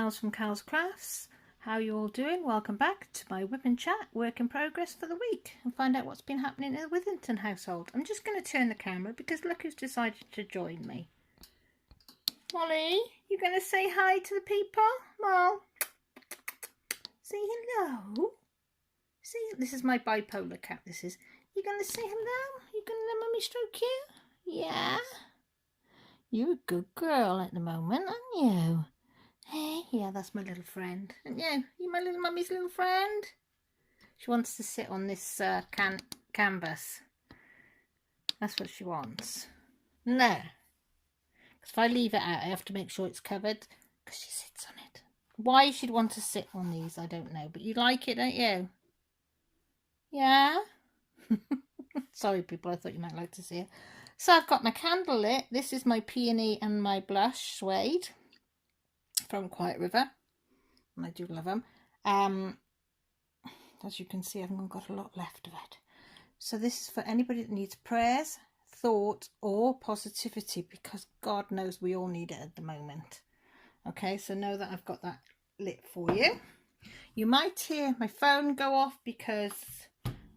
Kels from Kels Crafts. How you all doing? Welcome back to my Whip and Chat work in progress for the week and find out what's been happening in the Withington household. I'm just going to turn the camera because look who's decided to join me. Molly, you going to say hi to the people? Well, say hello. See, this is my bipolar cat. This is. You going to say hello? You going to let Mummy stroke you? Yeah. You're a good girl at the moment, aren't you? Hey, yeah, that's my little friend. And yeah, you my little mummy's little friend. She wants to sit on this canvas. That's what she wants. No. Because if I leave it out, I have to make sure it's covered. Because she sits on it. Why she'd want to sit on these, I don't know. But you like it, don't you? Yeah? Sorry, people. I thought you might like to see it. So I've got my candle lit. This is my peony and my blush suede from Quiet River. And I do love them. As you can see, I haven't got a lot left of it. So this is for anybody that needs prayers, thought, or positivity, because God knows we all need it at the moment. Okay, so know that I've got that lit for you. You might hear my phone go off because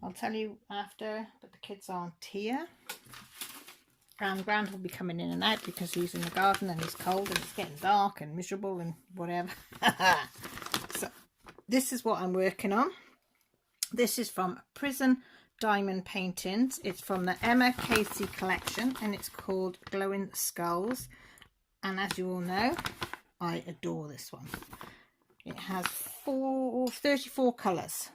I'll tell you after, but the kids aren't here. Grand will be coming in and out because he's in the garden and he's cold and it's getting dark and miserable and whatever. So this is what I'm working on. This is from Prison Diamond Paintings. It's from the Emma Casey collection and it's called Glowing Skulls. And as you all know, I adore this one. It has 34 colours.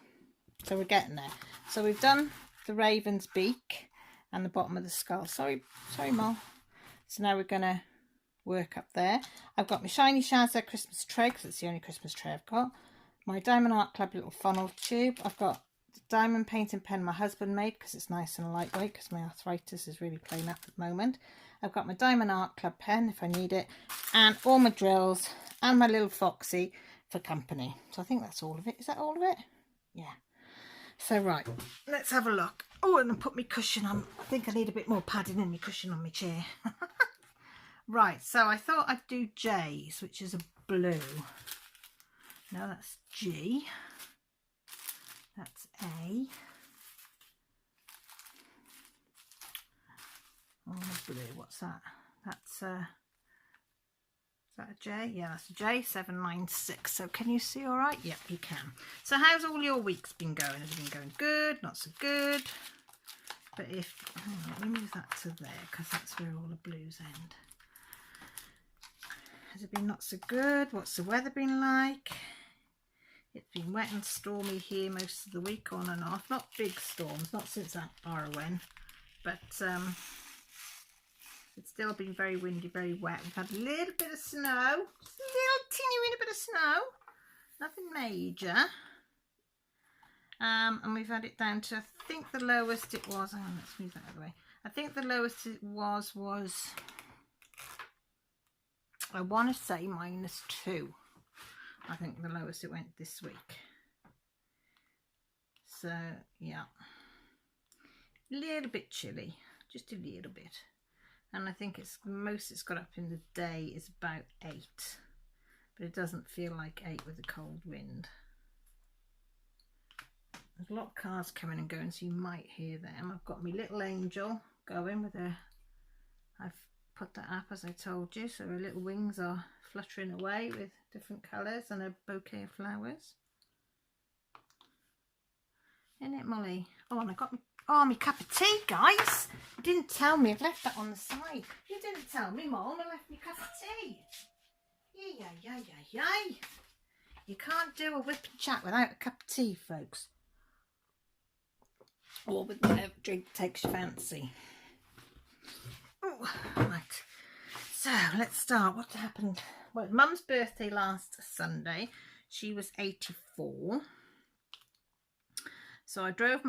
So we're getting there. So we've done the raven's beak and the bottom of the skull. Sorry, Mol. So now we're going to work up there. I've got my Shiny Shazza Christmas tray because it's the only Christmas tray I've got. My Diamond Art Club little funnel tube. I've got the diamond painting pen my husband made because it's nice and lightweight because my arthritis is really playing up at the moment. I've got my Diamond Art Club pen if I need it. And all my drills and my little Foxy for company. So I think that's all of it. Is that all of it? Yeah. So right, let's have a look. Oh, and I put my cushion on. I think I need a bit more padding in my cushion on my chair. Right, so I thought I'd do J's, which is a blue. No, that's G. That's A. Oh, blue, what's that? That's is that a J? Yeah, that's a J796. So can you see all right? Yep, you can. So how's all your weeks been going? Has it been going good? Not so good? But if, let me move that to there because that's where all the blues end. Has it been not so good? What's the weather been like? It's been wet and stormy here most of the week, on and off. Not big storms, not since that Arwen, but it's still been very windy, very wet. We've had a little bit of snow, just a little teeny bit of snow, nothing major. And we've had it down to, I think the lowest it was, hang on, let's move that out of the way. I think the lowest it was, I want to say -2. I think the lowest it went this week. So, yeah. A little bit chilly, just a little bit. And I think it's the most it's got up in the day is about 8. But it doesn't feel like 8 with the cold wind. There's a lot of cars coming and going, so you might hear them. I've got my little angel going with her. I've put that up as I told you, so her little wings are fluttering away with different colours and a bouquet of flowers. Isn't it, Molly? Oh, and I got my cup of tea, guys. You didn't tell me. I've left that on the side. You didn't tell me, Mom. I left my cup of tea. Yay. You can't do a whip and chat without a cup of tea, folks. Or with whatever drink takes your fancy. Oh, right. So, let's start. What happened? Well, Mum's birthday last Sunday. She was 84. So I drove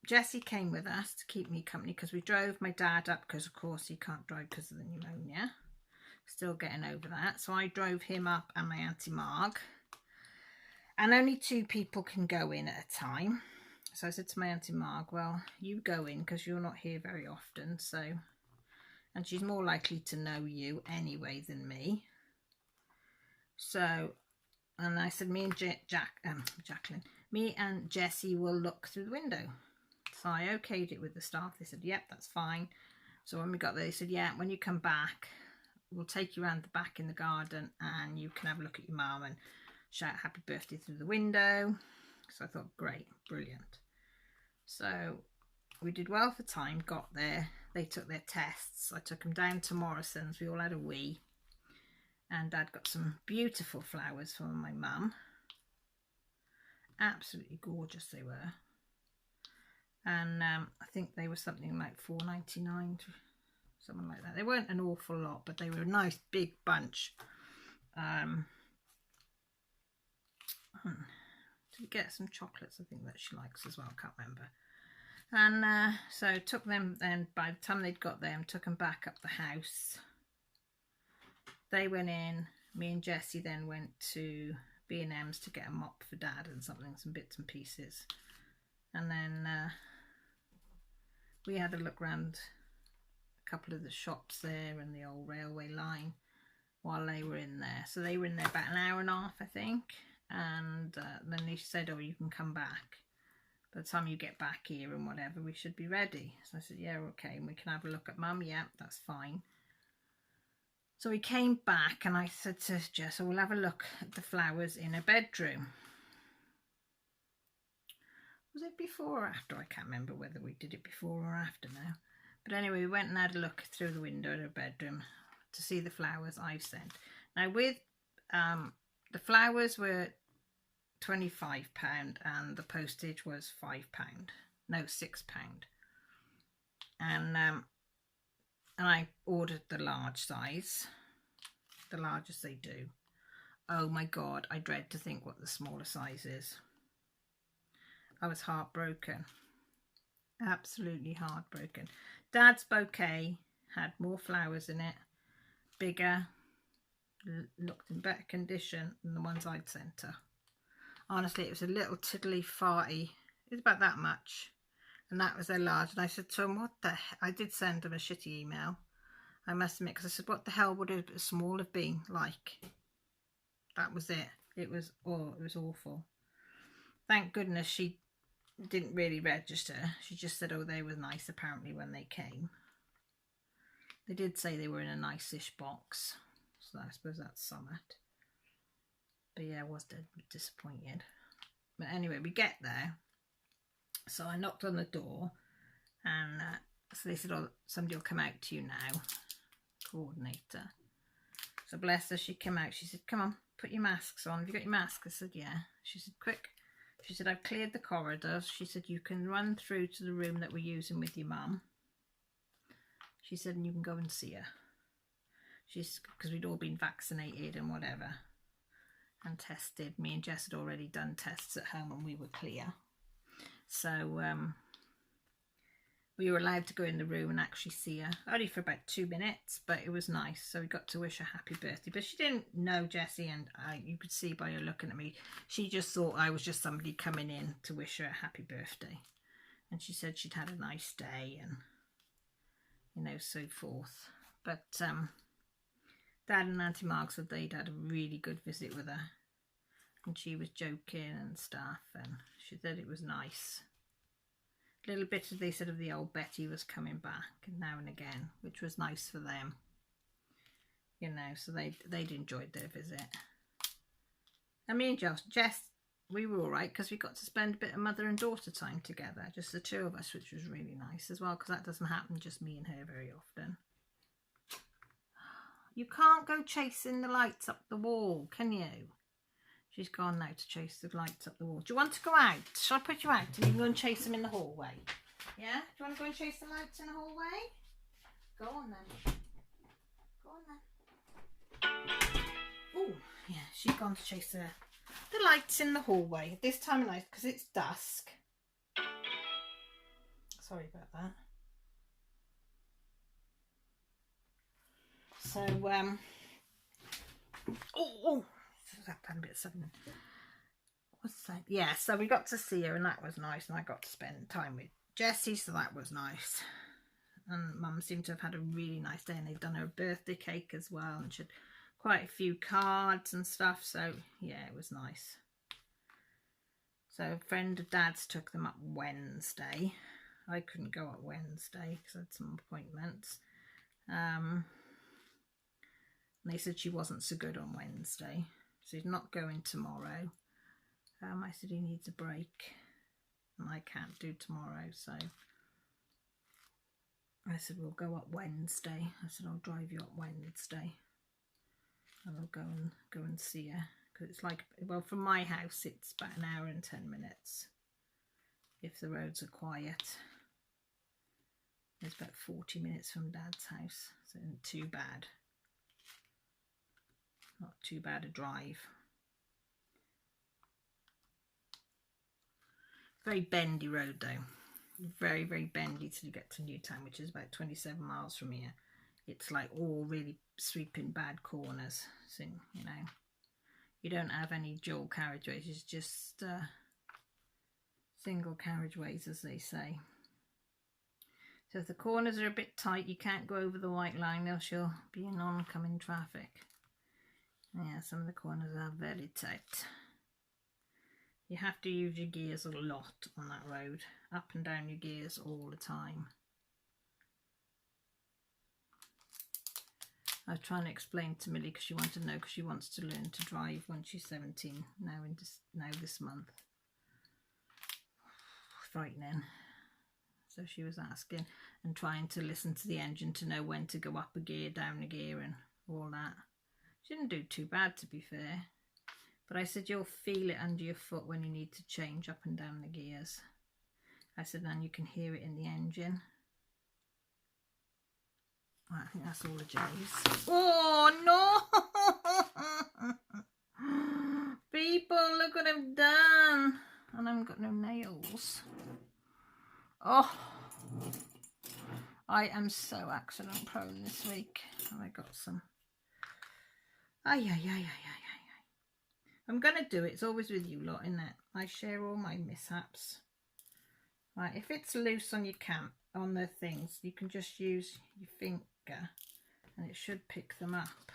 Jessie came with us to keep me company because we drove my dad up because of course he can't drive because of the pneumonia. Still getting over that. So I drove him up and my Auntie Marg. And only 2 people can go in at a time. So I said to my Auntie Marg, well, you go in because you're not here very often. So, and she's more likely to know you anyway than me. So And I said, me and Jacqueline, me and Jessie will look through the window. So I okayed it with the staff. They said, yep, that's fine. So when we got there, they said, yeah, when you come back, we'll take you around the back in the garden and you can have a look at your mum and shout happy birthday through the window. So I thought, great, brilliant. So we did well for time, got there. They took their tests. I took them down to Morrison's. We all had a wee. And Dad got some beautiful flowers for my mum. Absolutely gorgeous they were. And I think they were something like $4.99, something like that. They weren't an awful lot, but they were a nice big bunch. To get some chocolates, I think that she likes as well, can't remember. And so took them, then by the time they'd got them, took them back up the house. They went in. Me and Jessie then went to B&M's to get a mop for Dad and something, some bits and pieces. And then we had a look around a couple of the shops there and the old railway line while they were in there. So they were in there about an hour and a half, I think. And then they said, oh, you can come back. By the time you get back here and whatever, we should be ready. So I said, yeah, okay. And we can have a look at Mum. Yeah, that's fine. So we came back and I said to Jess, oh, we'll have a look at the flowers in her bedroom. Was it before or after? I can't remember whether we did it before or after now. But anyway, we went and had a look through the window at her bedroom to see the flowers I've sent. Now with the flowers were £25 and the postage was £5. No, £6. And I ordered the large size, the largest they do. Oh my God, I dread to think what the smaller size is. I was heartbroken, absolutely heartbroken. Dad's bouquet had more flowers in it, bigger, looked in better condition than the ones I'd sent her. Honestly, it was a little tiddly farty. It was about that much. And that was their large. And I said to him, what the hell? I did send him a shitty email, I must admit, because I said, what the hell would a small have been like? That was it. It was awful. Thank goodness she didn't really register. She just said, oh, they were nice apparently when they came. They did say they were in a nice-ish box. So I suppose that's something. But yeah, I was disappointed. But anyway, we get there. So I knocked on the door and so they said, oh, somebody will come out to you now, coordinator. So bless her, she came out. She said, come on, put your masks on. Have you got your mask? I said, yeah. She said, quick. She said, I've cleared the corridors. She said, you can run through to the room that we're using with your mum. She said, and you can go and see her. She's, because we'd all been vaccinated and whatever and tested. Me and Jess had already done tests at home and we were clear. So we were allowed to go in the room and actually see her, only for about 2 minutes, but it was nice. So we got to wish her happy birthday. But she didn't know Jessie, and you could see by her looking at me, she just thought I was just somebody coming in to wish her a happy birthday. And she said she'd had a nice day and, you know, so forth. But Dad and Auntie Mark said they'd had a really good visit with her. And she was joking and stuff, and she said it was nice. A little bit, they said, of the old Betty was coming back now and again, which was nice for them. You know, so they'd enjoyed their visit. And me and Jess, we were all right because we got to spend a bit of mother and daughter time together, just the two of us, which was really nice as well, because that doesn't happen just me and her very often. You can't go chasing the lights up the wall, can you? She's gone now to chase the lights up the wall. Do you want to go out? Shall I put you out and you can go and chase them in the hallway? Yeah? Do you want to go and chase the lights in the hallway? Go on then. Go on then. Oh, yeah, she's gone to chase the lights in the hallway at this time of night because it's dusk. Sorry about that. So, that had a bit of something. What's that? Yeah, so we got to see her and that was nice, and I got to spend time with Jessie, so that was nice. And Mum seemed to have had a really nice day, and they'd done her a birthday cake as well, and she had quite a few cards and stuff, so yeah, it was nice. So a friend of Dad's took them up Wednesday. I couldn't go up Wednesday because I had some appointments. And they said she wasn't so good on Wednesday, so he's not going tomorrow. I said he needs a break and I can't do tomorrow, so I said we'll go up Wednesday. I said I'll drive you up Wednesday and I'll go and see her, because it's like, well, from my house it's about an hour and 10 minutes if the roads are quiet. It's about 40 minutes from Dad's house, so it isn't too bad. Not too bad a drive. Very bendy road though. Very, very bendy till you get to Newtown, which is about 27 miles from here. It's like all really sweeping bad corners. So, you know, you don't have any dual carriageways. It's just single carriageways, as they say. So if the corners are a bit tight, you can't go over the white line, else you'll be in oncoming traffic. Yeah, some of the corners are very tight. You have to use your gears a lot on that road. Up and down your gears all the time. I was trying to explain to Millie because she wanted to know, because she wants to learn to drive when she's 17 now this month. Frightening. So she was asking and trying to listen to the engine to know when to go up a gear, down a gear and all that. She didn't do too bad, to be fair. But I said you'll feel it under your foot when you need to change up and down the gears. I said, and you can hear it in the engine. Well, I think that's all the J's. Oh no! People, look what I've done. And I haven't got no nails. Oh, I am so accident prone this week. And I got some. I'm going to do it. It's always with you lot, isn't it? I share all my mishaps. Right, if it's loose on your on the things, you can just use your finger and it should pick them up.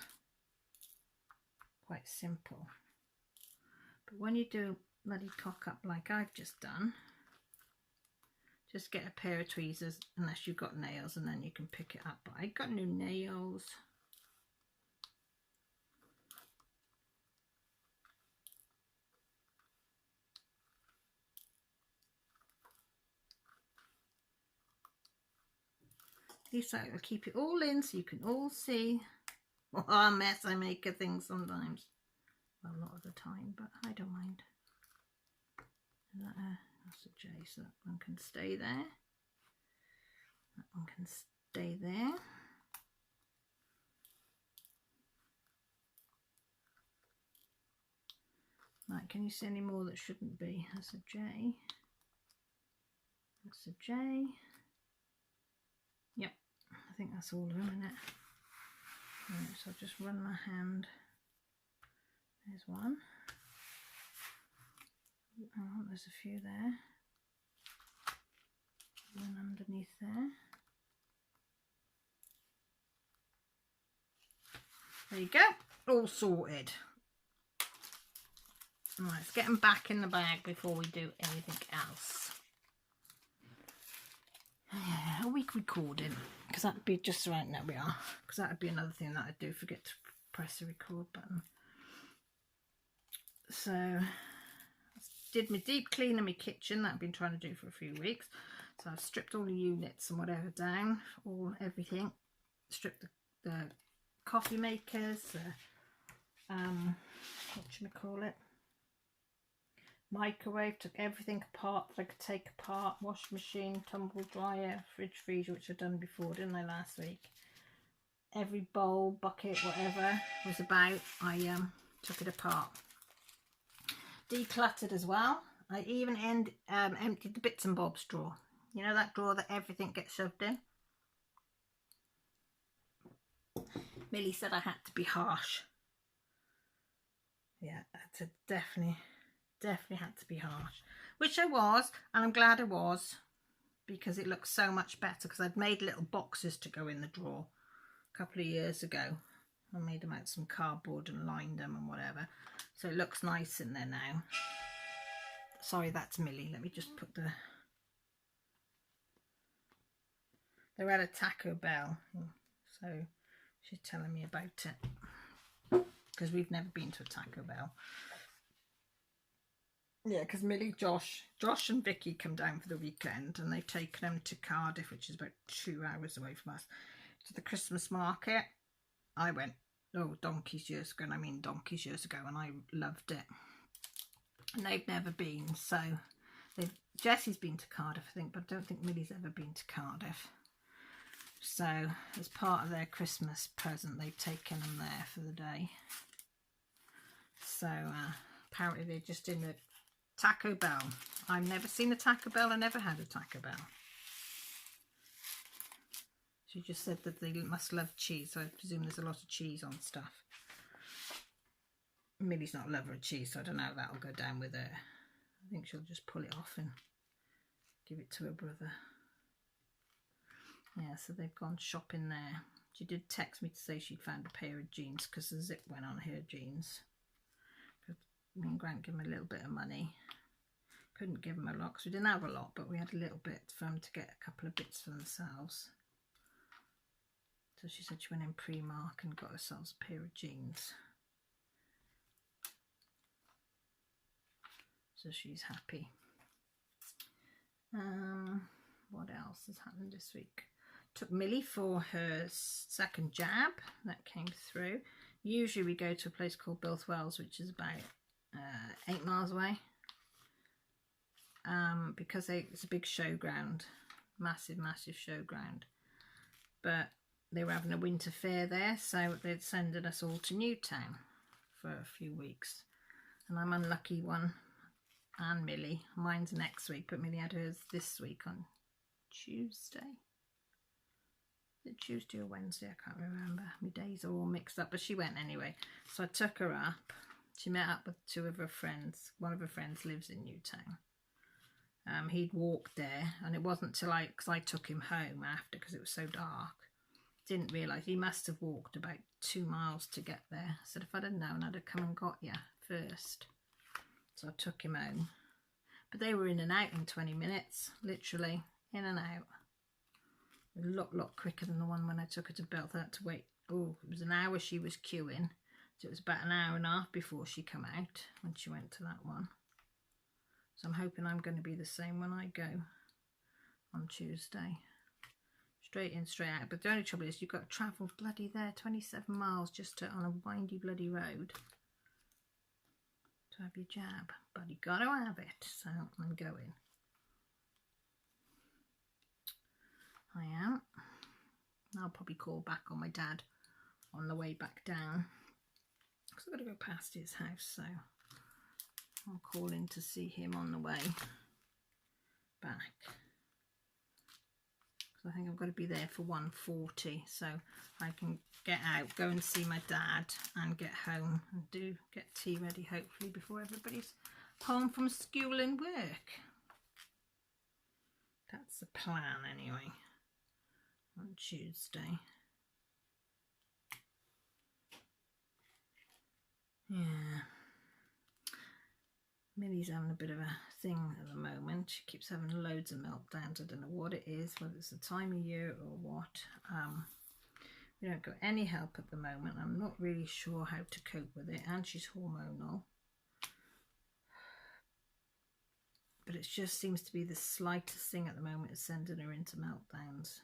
Quite simple. But when you do bloody cock up like I've just done, just get a pair of tweezers, unless you've got nails, and then you can pick it up. But I got no nails. At least I will keep it all in so you can all see what a mess I make of things sometimes. Well, a lot of the time, but I don't mind. That's a J, so that one can stay there. That one can stay there. Right, can you see any more that shouldn't be? That's a J. That's a J. Yep, I think that's all of them, isn't it? Right, so I'll just run my hand. There's one. Oh, there's a few there. One underneath there. There you go, all sorted. Right, let's get them back in the bag before we do anything else. A week recording, because that'd be just right now we are, because that'd be another thing that I'd do, forget to press the record button. So I did my deep clean in my kitchen that I've been trying to do for a few weeks. So I've stripped all the units and whatever down, everything. Stripped the coffee makers, whatchamacallit, microwave, took everything apart that I could take apart, washing machine, tumble dryer, fridge, freezer, which I've done before, didn't I, last week? Every bowl, bucket, whatever was about, I took it apart. Decluttered as well. I even emptied the bits and bobs drawer. You know, that drawer that everything gets shoved in? Millie said I had to be harsh. Yeah, that's definitely had to be harsh, which I was, and I'm glad I was, because it looks so much better, because I'd made little boxes to go in the drawer a couple of years ago, I made them out of some cardboard and lined them and whatever. So it looks nice in there now. Sorry, that's Millie. Let me just put the... They're at a Taco Bell. So she's telling me about it. Because we've never been to a Taco Bell. Yeah, because Millie, Josh and Vicky come down for the weekend, and they've taken them to Cardiff, which is about 2 hours away from us, to the Christmas market. I went, donkeys years ago, and I mean donkeys years ago, and I loved it. And they've never been, so Jessie's been to Cardiff, I think, but I don't think Millie's ever been to Cardiff. So as part of their Christmas present, they've taken them there for the day. So apparently they're just in the Taco Bell. I've never seen a Taco Bell. I never had a Taco Bell. She just said that they must love cheese, so I presume there's a lot of cheese on stuff. Millie's not a lover of cheese, so I don't know how that'll go down with her. I think she'll just pull it off and give it to her brother. Yeah, so they've gone shopping there. She did text me to say she'd found a pair of jeans because the zip went on her jeans. Me and Grant gave him a little bit of money. Couldn't give him a lot because we didn't have a lot, but we had a little bit for them to get a couple of bits for themselves. So she said she went in Primark and got herself a pair of jeans. So she's happy. What else has happened this week? Took Millie for her second jab. That came through. Usually we go to a place called Bilthwells, which is about 8 miles away, because it's a big showground, massive showground, but they were having a winter fair there, so they'd sending us all to Newtown for a few weeks, and I'm unlucky one, and Millie, mine's next week, but Millie had hers this week on Tuesday. Is it Tuesday or Wednesday? I can't remember, my days are all mixed up, but she went anyway, so I took her up. She met up with 2 of her friends. One of her friends lives in Newtown. He'd walked there, and it wasn't till because I took him home after because it was so dark. Didn't realise he must have walked about 2 miles to get there. I said, if I'd have known, I'd have come and got you first. So I took him home. But they were in and out in 20 minutes, literally in and out. A lot quicker than the one when I took her to Belt. I had to wait. Oh, it was an hour she was queuing. So it was about an hour and a half before she come out when she went to that one. So I'm hoping I'm going to be the same when I go on Tuesday. Straight in, straight out. But the only trouble is you've got to travel bloody there 27 miles just on a windy bloody road to have your jab. But you got to have it. So I'm going. I am. I'll probably call back on my dad on the way back down. Because I've got to go past his house, so I'll call in to see him on the way back. Because I think I've got to be there for 1:40, so I can get out, go and see my dad, and get home and get tea ready, hopefully, before everybody's home from school and work. That's the plan, anyway, on Tuesday. Yeah, Millie's having a bit of a thing at the moment. She keeps having loads of meltdowns. I don't know what it is, whether it's the time of year or what. We don't got any help at the moment. I'm not really sure how to cope with it, and she's hormonal. But it just seems to be the slightest thing at the moment is sending her into meltdowns.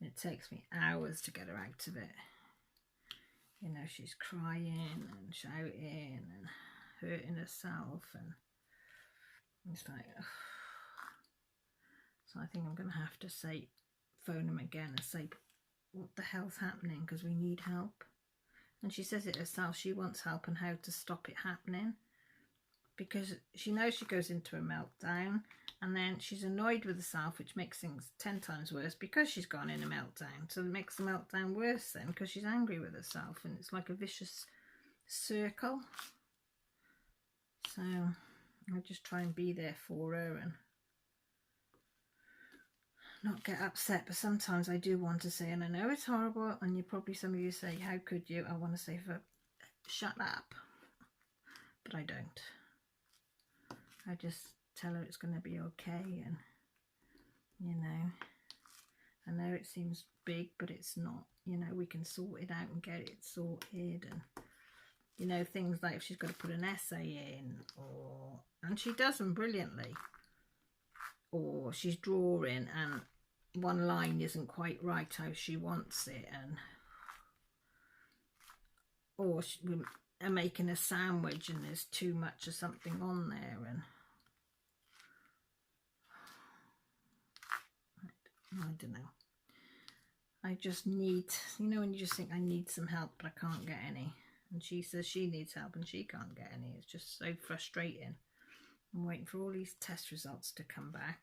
And it takes me hours to get her out of it. You know, she's crying and shouting and hurting herself, and it's like, ugh. So I think I'm going to have to phone him again and say, what the hell's happening, because we need help. And she says it herself, she wants help on how to stop it happening, because she knows she goes into a meltdown, and then she's annoyed with herself, which makes things 10 times worse because she's gone in a meltdown. So it makes the meltdown worse then because she's angry with herself, and it's like a vicious circle. So I just try and be there for her and not get upset, but sometimes I do want to say, and I know it's horrible, and you probably, some of you say, how could you? I want to say, shut up, but I don't. I just tell her it's going to be okay, and you know, I know it seems big, but it's not. You know, we can sort it out and get it sorted, and you know, things like if she's got to put an essay in, or, and she does them brilliantly, or she's drawing and one line isn't quite right how she wants it, and or we are making a sandwich and there's too much of something on there, and I don't know. I just need, you know, when you just think I need some help but I can't get any, and she says she needs help and she can't get any. It's just so frustrating. I'm waiting for all these test results to come back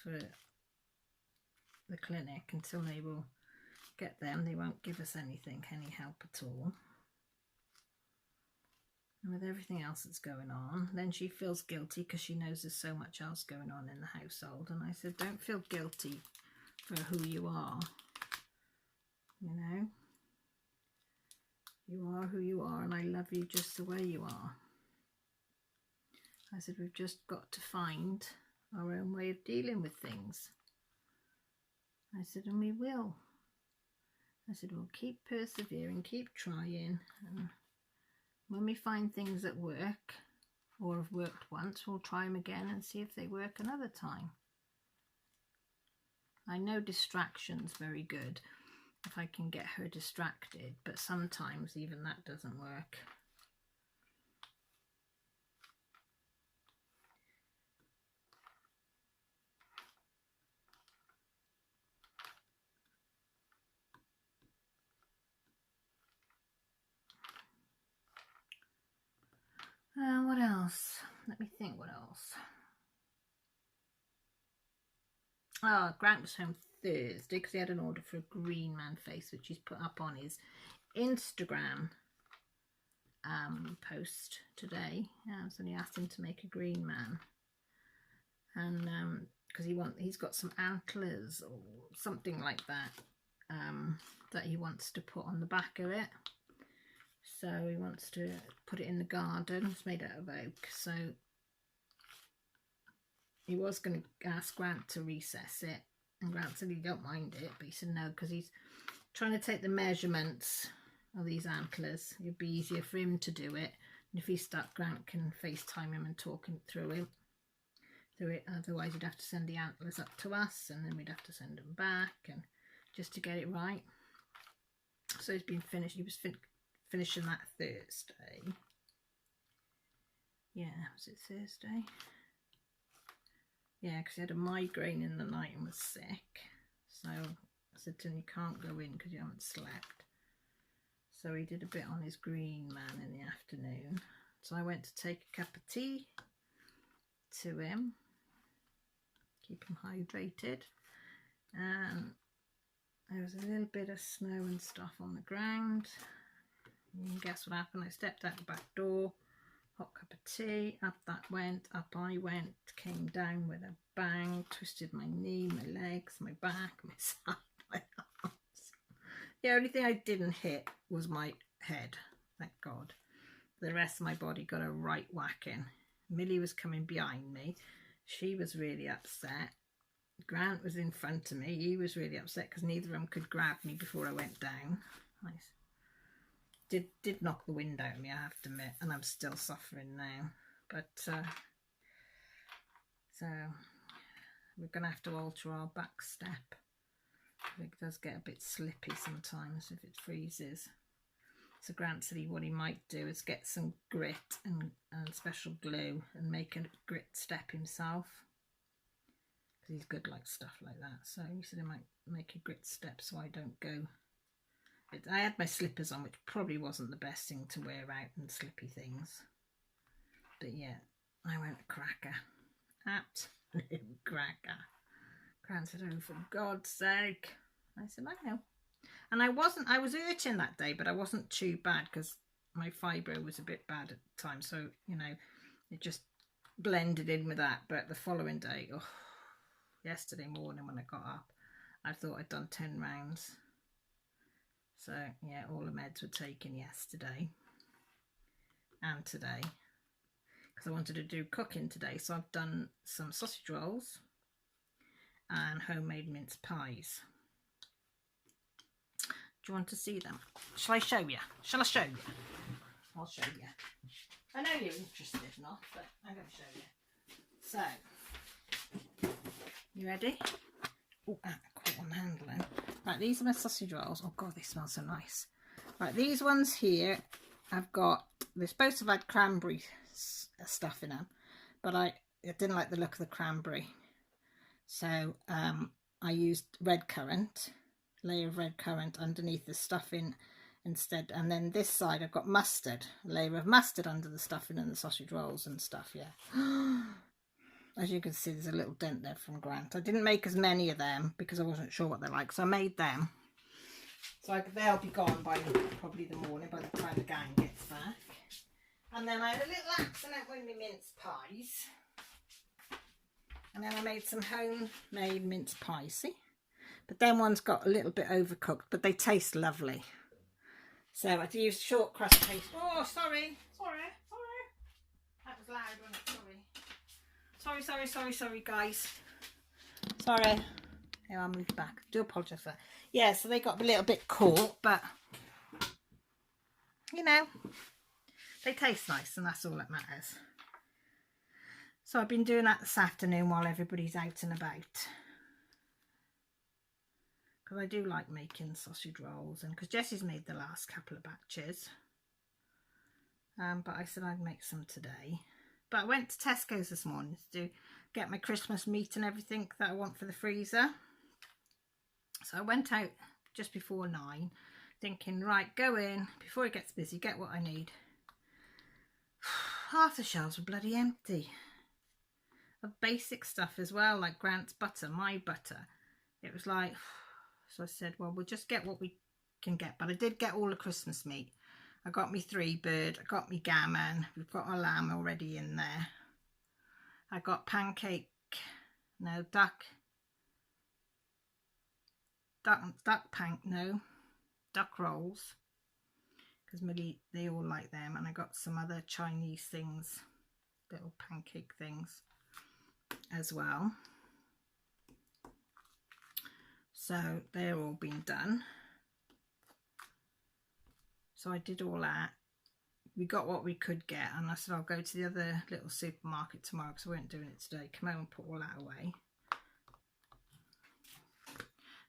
for the clinic. Until they will get them, they won't give us anything, any help at all. And with everything else that's going on, then she feels guilty because she knows there's so much else going on in the household. And I said, don't feel guilty for who you are. You know, you are who you are, and I love you just the way you are. I said, we've just got to find our own way of dealing with things. I said, and we will. I said, we'll keep persevering, keep trying, and when we find things that work or have worked once, we'll try them again and see if they work another time. I know distraction's very good if I can get her distracted, but sometimes even that doesn't work. What else? Let me think what else. Grant was home Thursday because he had an order for a green man face, which he's put up on his Instagram post today. So he asked him to make a green man, and because he's got some antlers or something like that that he wants to put on the back of it. So he wants to put it in the garden. It's made out of oak, so he was going to ask Grant to recess it, and Grant said he don't mind it, but he said no because he's trying to take the measurements of these antlers. It'd be easier for him to do it, and if he's stuck, Grant can FaceTime him and talk him through it. Otherwise you'd have to send the antlers up to us, and then we'd have to send them back, and just to get it right. So he's been finished. He was finishing that Thursday. Yeah, was it Thursday? Yeah, because he had a migraine in the night and was sick. So I said to him, you can't go in because you haven't slept. So he did a bit on his green man in the afternoon. So I went to take a cup of tea to him, keep him hydrated. And there was a little bit of snow and stuff on the ground. And guess what happened? I stepped out the back door, hot cup of tea, up I went, came down with a bang, twisted my knee, my legs, my back, my side, my arms. The only thing I didn't hit was my head, thank God. The rest of my body got a right whacking. Millie was coming behind me. She was really upset. Grant was in front of me. He was really upset because neither of them could grab me before I went down. Nice. Did knock the wind out of me, I have to admit, and I'm still suffering now. But so we're going to have to alter our back step. It does get a bit slippy sometimes if it freezes. So Grant said what he might do is get some grit and special glue and make a grit step himself, because he's good like stuff like that. So he said he might make a grit step so I don't go. I had my slippers on, which probably wasn't the best thing to wear out in slippy things. But yeah, I went a cracker. Absolute cracker. Grant said, oh, for God's sake. I said, I know. And I was hurting that day, but I wasn't too bad because my fibro was a bit bad at the time. So, you know, it just blended in with that. But the following day, yesterday morning when I got up, I thought I'd done 10 rounds. So yeah, all the meds were taken yesterday and today because I wanted to do cooking today. So I've done some sausage rolls and homemade mince pies. Do you want to see them? Shall I show you? Shall I show you? I'll show you. I know you're interested enough, but I'm going to show you. So, you ready? Oh, I caught on the handle then. Right, these are my sausage rolls. Oh God, they smell so nice. Right, these ones here, I've got, they're supposed to have had cranberry stuff in them, but I didn't like the look of the cranberry. So I used red currant, layer of red currant underneath the stuffing instead. And then this side I've got mustard, a layer of mustard under the stuffing and the sausage rolls and stuff, yeah. As you can see, there's a little dent there from Grant. I didn't make as many of them because I wasn't sure what they're like, so I made them. So they'll be gone by probably the morning, by the time the gang gets back. And then I had a little accident with my mince pies. And then I made some homemade mince pies, see? But then one's got a little bit overcooked, but they taste lovely. So I used short crust paste. Oh, sorry. That was loud, wasn't it? Sorry, guys. Sorry. Here, I'll move back. Do apologise for that. Yeah, so they got a little bit caught, but, you know, they taste nice, and that's all that matters. So I've been doing that this afternoon while everybody's out and about. Because I do like making sausage rolls, and because Jessie's made the last couple of batches. But I said I'd make some today. But I went to Tesco's this morning to get my Christmas meat and everything that I want for the freezer. So I went out just before 9, thinking, right, go in, before it gets busy, get what I need. Half the shelves were bloody empty. Of basic stuff as well, like Grant's butter, my butter. It was like, so I said, well, we'll just get what we can get. But I did get all the Christmas meat. I got me 3 bird, I got me gammon, we've got our lamb already in there. I got duck rolls, because they all like them. And I got some other Chinese things, little pancake things as well. So they're all been done. So I did all that. We got what we could get, and I said I'll go to the other little supermarket tomorrow because I weren't doing it today. Come home and put all that away.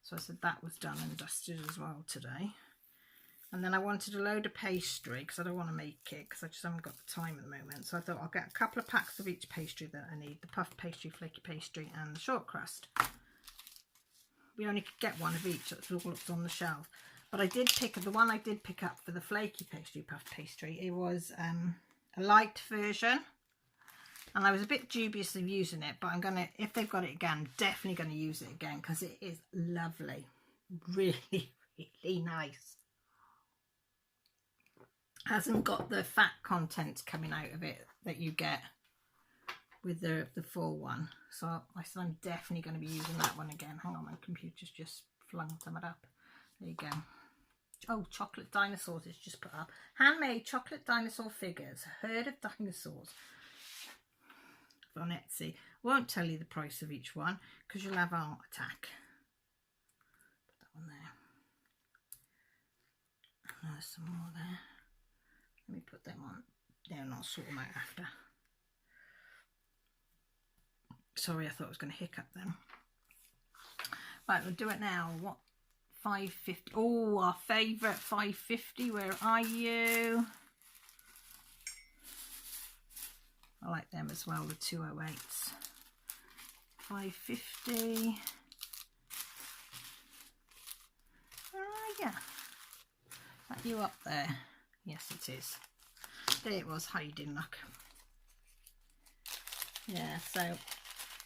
So I said that was done and dusted as well today. And then I wanted a load of pastry because I don't want to make it because I just haven't got the time at the moment. So I thought I'll get a couple of packs of each pastry that I need. The puff pastry, flaky pastry and the short crust. We only could get one of each. That's all that's on the shelf. But I did pick the one I did pick up for the flaky pastry, puff pastry. It was a light version. And I was a bit dubious of using it. But I'm going to, if they've got it again, I'm definitely going to use it again because it is lovely. Really, really nice. Hasn't got the fat content coming out of it that you get with the full one. So I said I'm definitely going to be using that one again. Hang on, my computer's just flung something up. There you go. Oh, chocolate dinosaurs is just put up. Handmade chocolate dinosaur figures. Herd of dinosaurs. On Etsy. Won't tell you the price of each one because you'll have a heart attack. Put that one there. And there's some more there. Let me put them on there and I'll sort them out after. Sorry, I thought I was going to hiccup then. Right, we'll do it now. What? 5.50. Oh, our favourite 5.50. Where are you? I like them as well, the 208s. 5.50. Where are you? Are you up there? Yes, it is. There it was, hiding, look. Yeah, so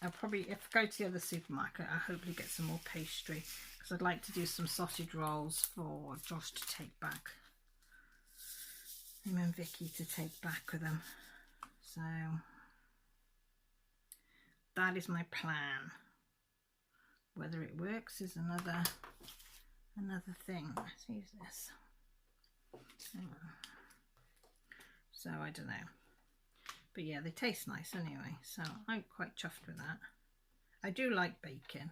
I'll probably, if I go to the other supermarket, I'll hopefully get some more pastry because I'd like to do some sausage rolls for Josh to take back. Him and Vicky to take back with them. So that is my plan. Whether it works is another thing. Let's use this. So I don't know, but yeah, they taste nice anyway, so I'm quite chuffed with that. I do like baking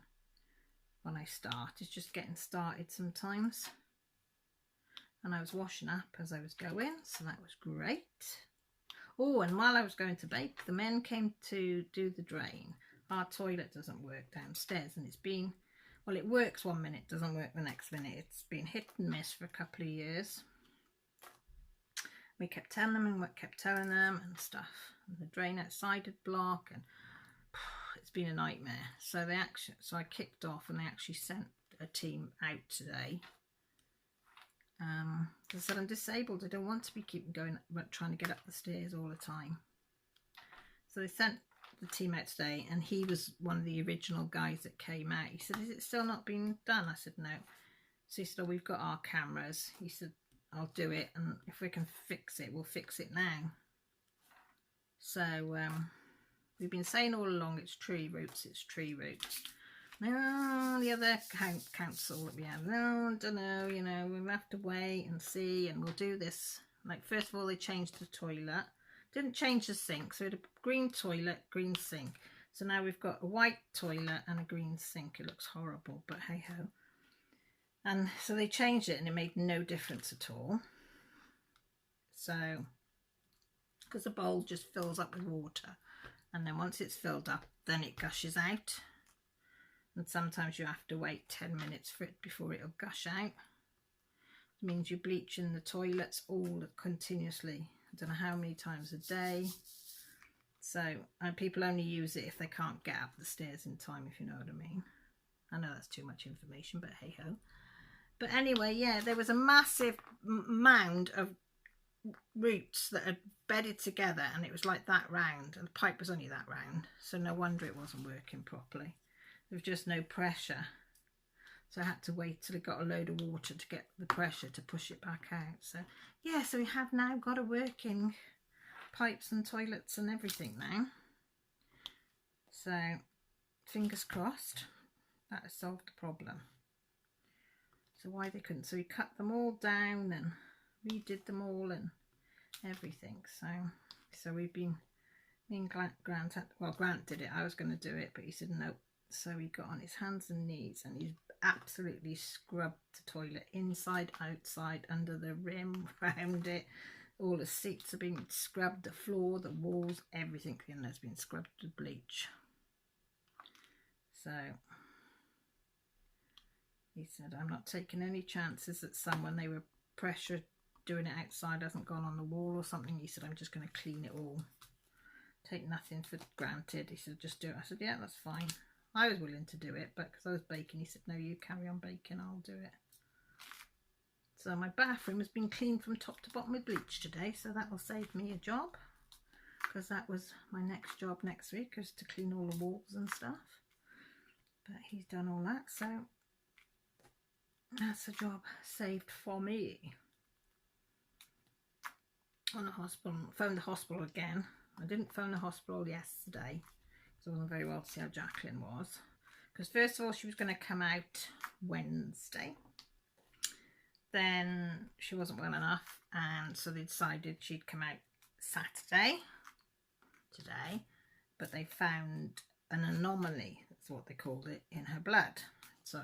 when I start. It's just getting started sometimes. And I was washing up as I was going, so that was great. Oh, and while I was going to bake, the men came to do the drain. Our toilet doesn't work downstairs, and it's been, well, it works one minute, doesn't work the next minute. It's been hit and miss for a couple of years. We kept telling them and kept telling them and stuff. And the drain outside had blocked, and it's been a nightmare. So I kicked off, and they actually sent a team out today. I said I'm disabled. I don't want to be trying to get up the stairs all the time. So they sent the team out today, and he was one of the original guys that came out. He said, "Is it still not been done?" I said, "No." So he said, "Oh, we've got our cameras." He said, "I'll do it, and if we can fix it, we'll fix it now." So we've been saying all along, it's tree roots, it's tree roots. No, the other council that we have, no, I don't know, you know, we'll have to wait and see, and we'll do this. Like, first of all, they changed the toilet, didn't change the sink, so we had a green toilet, green sink. So now we've got a white toilet and a green sink. It looks horrible, but hey ho. And so they changed it, and it made no difference at all. So, because the bowl just fills up with water, and then once it's filled up, then it gushes out. And sometimes you have to wait 10 minutes for it before it'll gush out. It means you're bleaching the toilets all continuously. I don't know how many times a day. So people only use it if they can't get up the stairs in time, if you know what I mean. I know that's too much information, but hey ho. But anyway, yeah, there was a massive mound of roots that had bedded together, and it was like that round, and the pipe was only that round, so no wonder it wasn't working properly. There was just no pressure, so I had to wait till it got a load of water to get the pressure to push it back out. So yeah, so we have now got a working pipes and toilets and everything now, so fingers crossed that has solved the problem. So why they couldn't, so we cut them all down and redid them all and everything. So we've been, me and Grant did it. I was going to do it, but he said no. So he got on his hands and knees, and he's absolutely scrubbed the toilet inside, outside, under the rim, around it. All the seats have been scrubbed, the floor, the walls, everything has been scrubbed with bleach. So he said, "I'm not taking any chances that someone, they were pressure doing it outside, hasn't gone on the wall or something." He said, "I'm just going to clean it all. Take nothing for granted." He said, "Just do it." I said, "Yeah, that's fine." I was willing to do it, but because I was baking, he said, "No, you carry on baking, I'll do it." So my bathroom has been cleaned from top to bottom with bleach today, so that will save me a job, because that was my next job next week, is to clean all the walls and stuff. But he's done all that, so that's a job saved for me. On the hospital, phoned the hospital again. I didn't phone the hospital yesterday because I wasn't very well to see how Jacqueline was. Because first of all, she was going to come out Wednesday. Then she wasn't well enough, and so they decided she'd come out Saturday, today. But they found an anomaly, that's what they called it, in her blood. So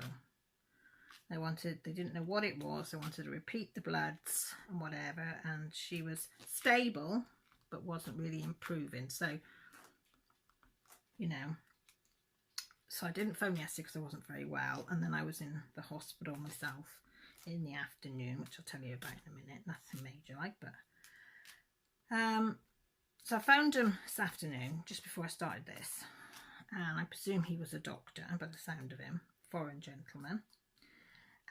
they didn't know what it was. They wanted to repeat the bloods and whatever, and she was stable but wasn't really improving. So, you know, so I didn't phone yesterday because I wasn't very well, and then I was in the hospital myself in the afternoon, which I'll tell you about in a minute. Nothing major like, but so I phoned him this afternoon just before I started this, and I presume he was a doctor by the sound of him, foreign gentleman.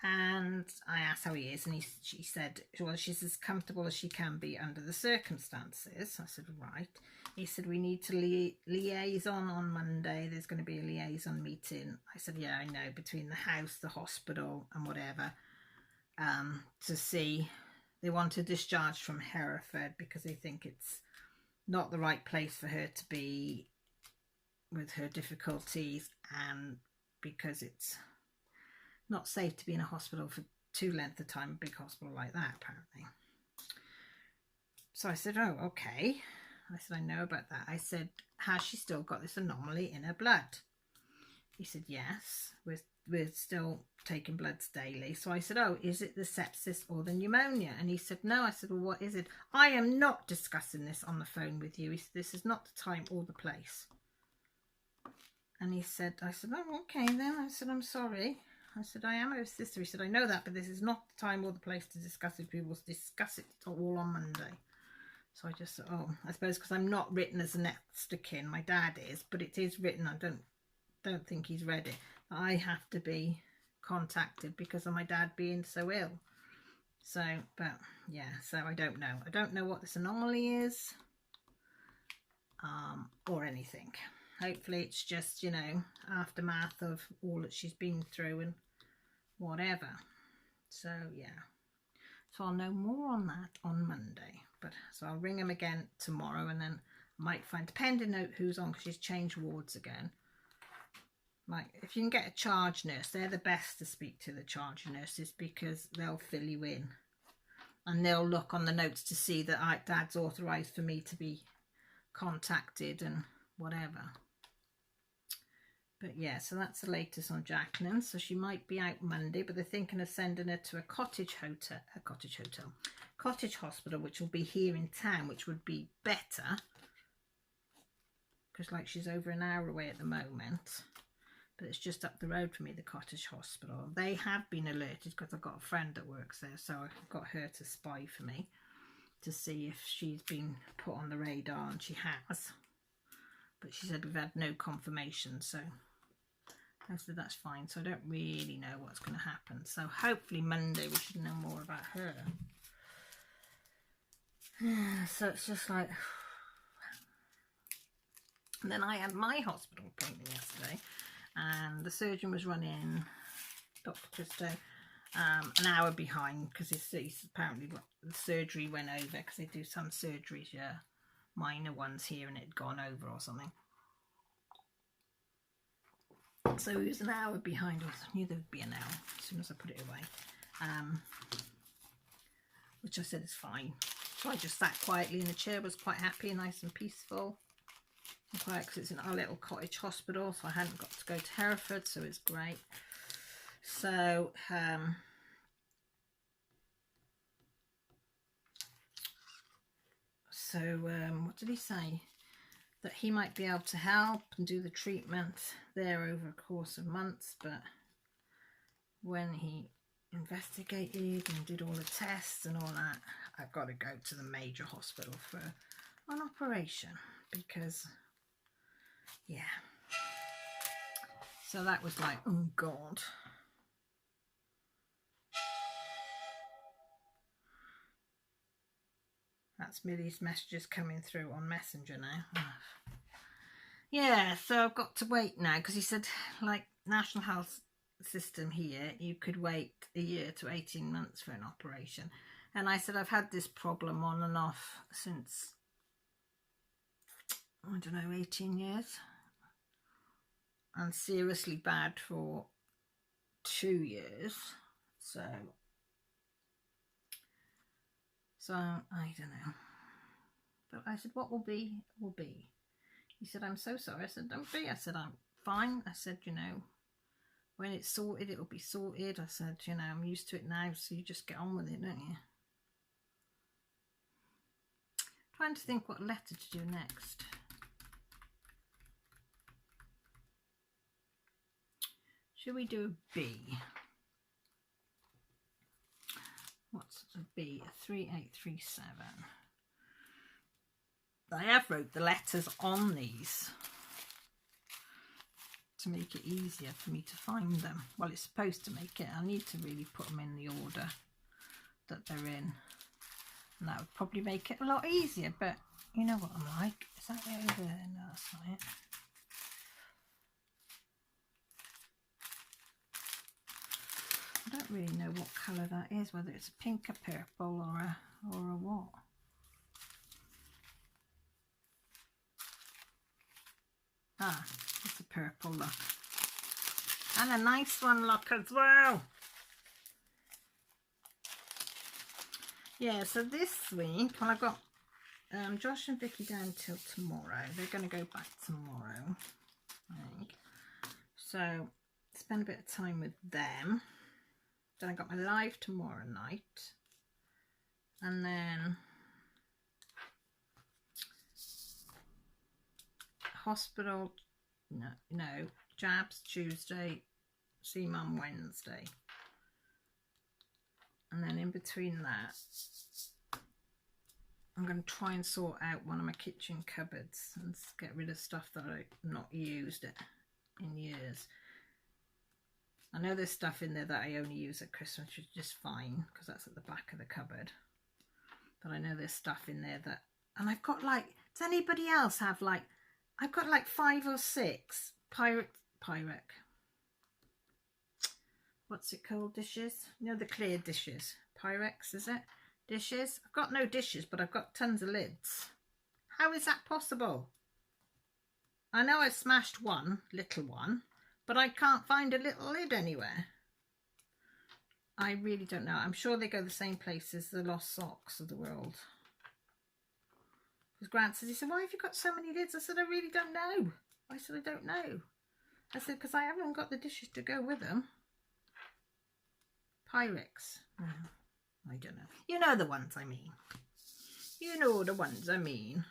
And I asked how he is, and she said, well, she's as comfortable as she can be under the circumstances. I said, right. He said, we need to liaison on Monday. There's going to be a liaison meeting. I said, yeah, I know, between the house, the hospital and whatever, to see. They want her discharged from Hereford because they think it's not the right place for her to be with her difficulties, and because it's not safe to be in a hospital for too length of time, a big hospital like that apparently. So I said, oh, okay. I said, I know about that. I said, has she still got this anomaly in her blood? He said, yes, we're still taking bloods daily. So I said, oh, is it the sepsis or the pneumonia? And he said, no. I said, well, what is it? I am not discussing this on the phone with you. He said, this is not the time or the place. And he said, I said, oh, okay then. I said, I'm sorry. I said, I am her sister. He said, I know that, but this is not the time or the place to discuss it. We will discuss it all on Monday. So I just thought, oh, I suppose because I'm not written as a next of kin. My dad is, but it is written. I don't think he's read it. I have to be contacted because of my dad being so ill. So, but yeah, so I don't know. I don't know what this anomaly is or anything. Hopefully it's just, you know, aftermath of all that she's been through and whatever. So yeah, so I'll know more on that on Monday. But so I'll ring him again tomorrow, and then I might find, depending on who's on, because she's changed wards again. Like, if you can get a charge nurse, they're the best to speak to, the charge nurses, because they'll fill you in and they'll look on the notes to see that Dad's authorised for me to be contacted and whatever. But yeah, so that's the latest on Jacqueline. So she might be out Monday, but they're thinking of sending her to a cottage hospital, which will be here in town, which would be better because, like, she's over an hour away at the moment. But it's just up the road from me, the cottage hospital. They have been alerted because I've got a friend that works there, so I've got her to spy for me to see if she's been put on the radar, and she has. But she said we've had no confirmation, so I said that's fine. So I don't really know what's going to happen. So hopefully Monday we should know more about her. So it's just like... And then I had my hospital appointment yesterday, and the surgeon was running, Dr. Christo, an hour behind because he's apparently the surgery went over, because they do some surgeries, yeah, minor ones here, and it had gone over or something. So he was an hour behind. I knew there would be an hour as soon as I put it away, which I said is fine. So I just sat quietly in the chair, was quite happy, nice and peaceful. Quiet, because it's in our little cottage hospital, so I hadn't got to go to Hereford, so it's great. So what did he say? That he might be able to help and do the treatment there over a course of months, but when he investigated and did all the tests and all that, I've got to go to the major hospital for an operation, because yeah. So that was like, oh God. That's Millie's messages coming through on Messenger now. Yeah, so I've got to wait now, because he said, like, National Health System here, you could wait a year to 18 months for an operation. And I said, I've had this problem on and off since, I don't know, 18 years. And seriously bad for 2 years. So I don't know. But I said, what will be, will be. He said, I'm so sorry. I said, don't be. I said, I'm fine. I said, you know, when it's sorted, it'll be sorted. I said, you know, I'm used to it now, so you just get on with it, don't you? Trying to think what letter to do next. Should we do a B? What's a B? A 3837. I have wrote the letters on these to make it easier for me to find them. Well, it's supposed to make it. I need to really put them in the order that they're in. And that would probably make it a lot easier, but you know what I'm like. Is that it over there? No, that's not it. I don't really know what colour that is, whether it's a pink, a purple, or a what. Ah, it's a purple, look. And a nice one, look, as well. Yeah, so this week, well, I've got Josh and Vicky down till tomorrow. They're going to go back tomorrow, I think. So, spend a bit of time with them. Then I got my live tomorrow night. And then hospital, no, jabs Tuesday, see mum Wednesday. And then in between that, I'm going to try and sort out one of my kitchen cupboards and get rid of stuff that I've not used in years. I know there's stuff in there that I only use at Christmas, which is just fine because that's at the back of the cupboard. But I know there's stuff in there that, and I've got like, does anybody else have like, I've got like 5 or 6 Pyrex, what's it called, dishes? You know, the clear dishes. Pyrex, is it? Dishes? I've got no dishes, but I've got tons of lids. How is that possible? I know I smashed one, little one, but I can't find a little lid anywhere. I really don't know. I'm sure they go the same place as the lost socks of the world. Because Grant says, he said, why have you got so many lids? I said, I really don't know. I said, I don't know. I said, because I haven't got the dishes to go with them. Pyrex. I don't know. You know the ones I mean. You know the ones I mean.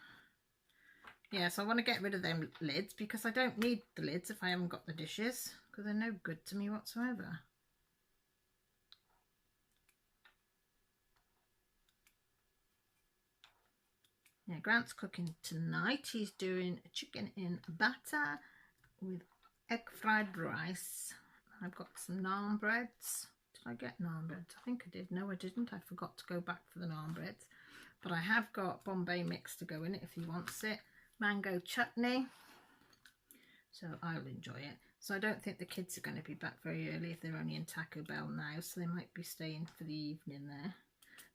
Yeah, so I want to get rid of them lids because I don't need the lids if I haven't got the dishes. Because they're no good to me whatsoever. Yeah, Grant's cooking tonight. He's doing chicken in batter with egg fried rice. I've got some naan breads. Did I get naan breads? I think I did. No, I didn't. I forgot to go back for the naan breads. But I have got Bombay mix to go in it if he wants it. Mango chutney. So I'll enjoy it. So I don't think the kids are going to be back very early if they're only in Taco Bell now. So they might be staying for the evening there.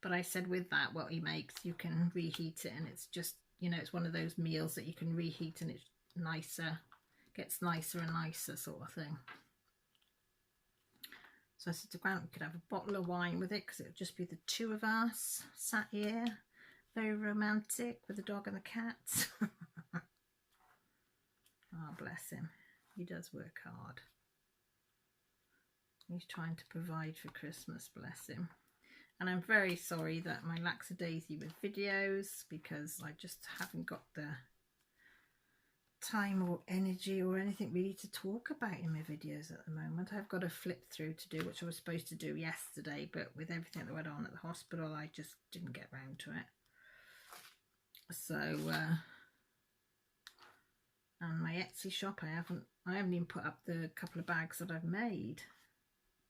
But I said with that, what he makes, you can reheat it. And it's just, you know, it's one of those meals that you can reheat and it's nicer. Gets nicer and nicer sort of thing. So I said to Grant, we could have a bottle of wine with it because it would just be the 2 of us sat here. Very romantic with the dog and the cat. Oh, bless him. He does work hard. He's trying to provide for Christmas, bless him. And I'm very sorry that my lackadaisy with videos because I just haven't got the time or energy or anything really to talk about in my videos at the moment. I've got a flip through to do, which I was supposed to do yesterday, but with everything that went on at the hospital, I just didn't get round to it. So, and my Etsy shop, I haven't even put up the couple of bags that I've made,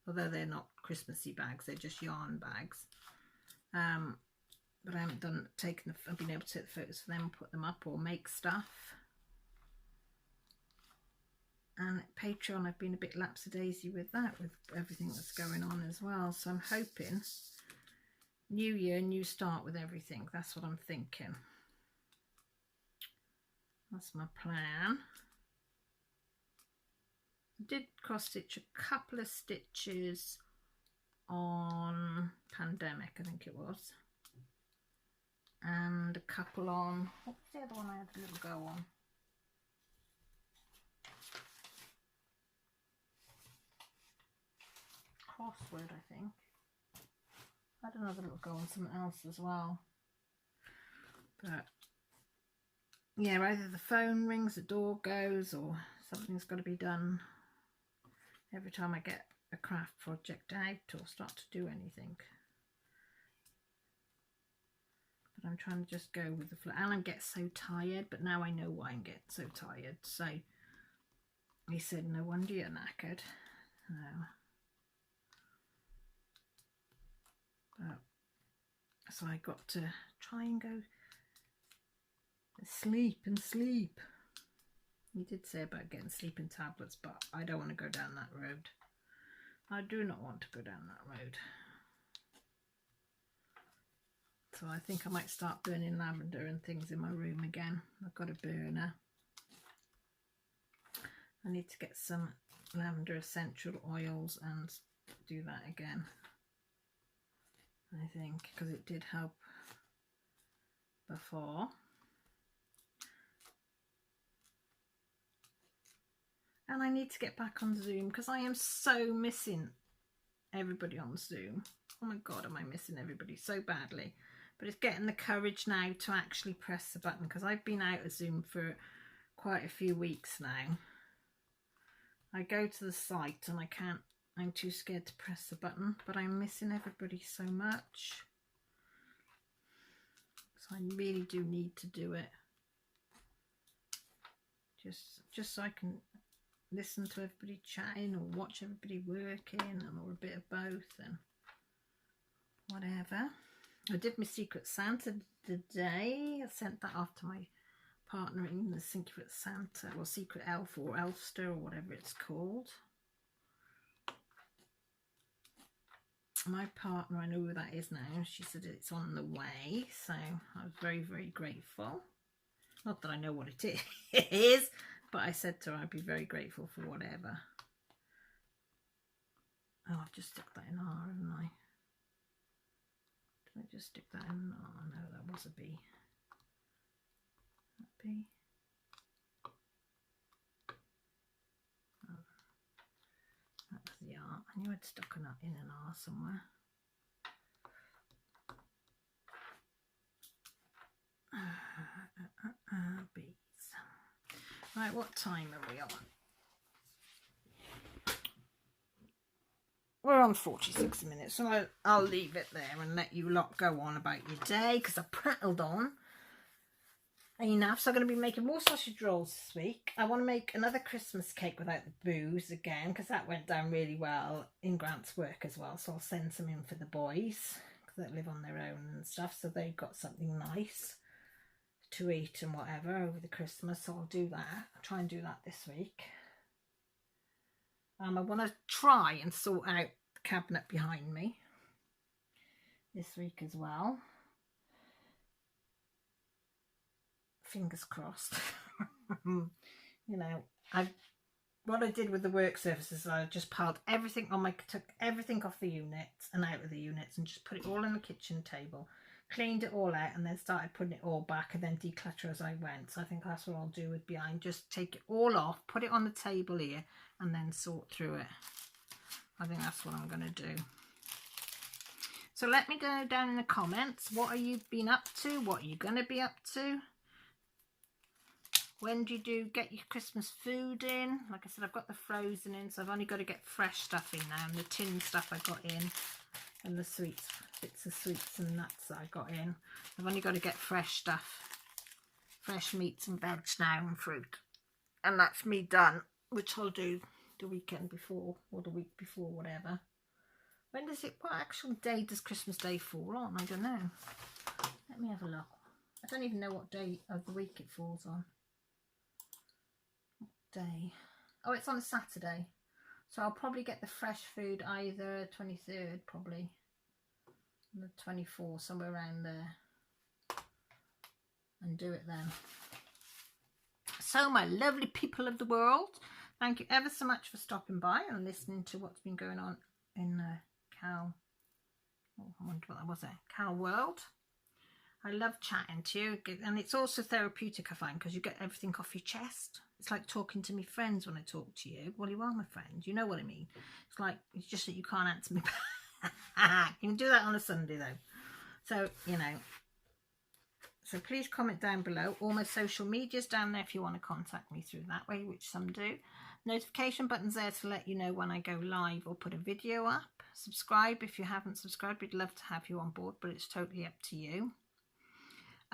although they're not Christmassy bags, they're just yarn bags. But I haven't I've been able to take the photos for them, put them up or make stuff. And Patreon, I've been a bit lapsadaisy with that, with everything that's going on as well. So I'm hoping new year, new start with everything. That's what I'm thinking. That's my plan. I did cross stitch a couple of stitches on Pandemic, I think it was. And a couple on, what was the other one I had a little go on? Crossword, I think. I had another little go on something else as well. But yeah, either the phone rings, the door goes, or something's got to be done every time I get a craft project out or start to do anything. But I'm trying to just go with the flow. Alan gets so tired, but now I know why I'm getting so tired. So he said, no wonder you're knackered. So I got to try and go sleep and sleep. He did say about getting sleeping tablets, but I don't want to go down that road. I do not want to go down that road. So I think I might start burning lavender and things in my room again. I've got a burner. I need to get some lavender essential oils and do that again, I think, because it did help before. And I need to get back on Zoom because I am so missing everybody on Zoom. Oh my god, am I missing everybody so badly. But it's getting the courage now to actually press the button, because I've been out of Zoom for quite a few weeks now. I go to the site and I can't, I'm too scared to press the button, but I'm missing everybody so much. So I really do need to do it. Just so I can listen to everybody chatting or watch everybody working, or a bit of both and whatever. I did my Secret Santa today. I sent that off to my partner in the Secret Santa, or Secret Elf, or Elfster, or whatever it's called. My partner, I know who that is now. She said it's on the way, so I was very, very grateful. Not that I know what it is, but I said to her I'd be very grateful for whatever. Oh, I've just stuck that in R, haven't I? Did I just stick that in? Oh no, that was a B. That B. Oh, that was the R. I knew I'd stuck in an R somewhere. Bees. Right, what time are we on? We're on 46 minutes, so I'll leave it there and let you lot go on about your day, because I prattled on enough. So I'm going to be making more sausage rolls this week. I want to make another Christmas cake without the booze again, because that went down really well in Grant's work as well. So I'll send some in for the boys, because they live on their own and stuff, so they've got something nice to eat and whatever over the Christmas. So I'll do that. I'll try and do that this week. I want to try and sort out the cabinet behind me this week as well. Fingers crossed. You know, what I did with the work surfaces, I just piled everything on took everything off the units and out of the units and just put it all on the kitchen table, cleaned it all out, and then started putting it all back and then declutter as I went. So I think that's what I'll do with behind. Just take it all off, put it on the table here, and then sort through it. I think that's what I'm going to do. So let me know down in the comments, what have you been up to? What are you going to be up to? When do you get your Christmas food in? Like I said, I've got the frozen in, so I've only got to get fresh stuff in now. And the tin stuff I got in, and the sweets, bits of sweets and nuts that I got in. I've only got to get fresh stuff, fresh meats and veg now, and fruit. And that's me done, which I'll do the weekend before, or the week before, whatever. When does it, what actual day does Christmas Day fall on? I don't know. Let me have a look. I don't even know what day of the week it falls on. Day. Oh, it's on a Saturday, so I'll probably get the fresh food either 23rd, probably the 24th, somewhere around there, and do it then. So my lovely people of the world, thank you ever so much for stopping by and listening to what's been going on in Cal, oh, I wonder what that was, Cal World. I love chatting to you, and it's also therapeutic, I find, because you get everything off your chest. It's like talking to my friends when I talk to you. Well, you are my friend, you know what I mean. It's like, it's just that you can't answer me back. You can do that on a Sunday though. So, you know, so please comment down below. All my social media's down there if you want to contact me through that way, which some do. Notification button's there to let you know when I go live or put a video up. Subscribe if you haven't subscribed. We'd love to have you on board, but it's totally up to you.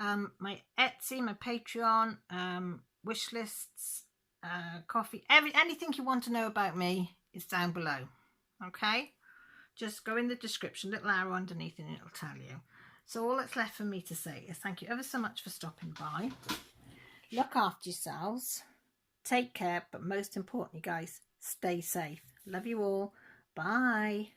My Etsy, my Patreon, wish lists, coffee, anything you want to know about me is down below. Okay, just go in the description, little arrow underneath, and it'll tell you. So all that's left for me to say is thank you ever so much for stopping by. Look after yourselves, take care, but most importantly, guys, stay safe. Love you all. Bye.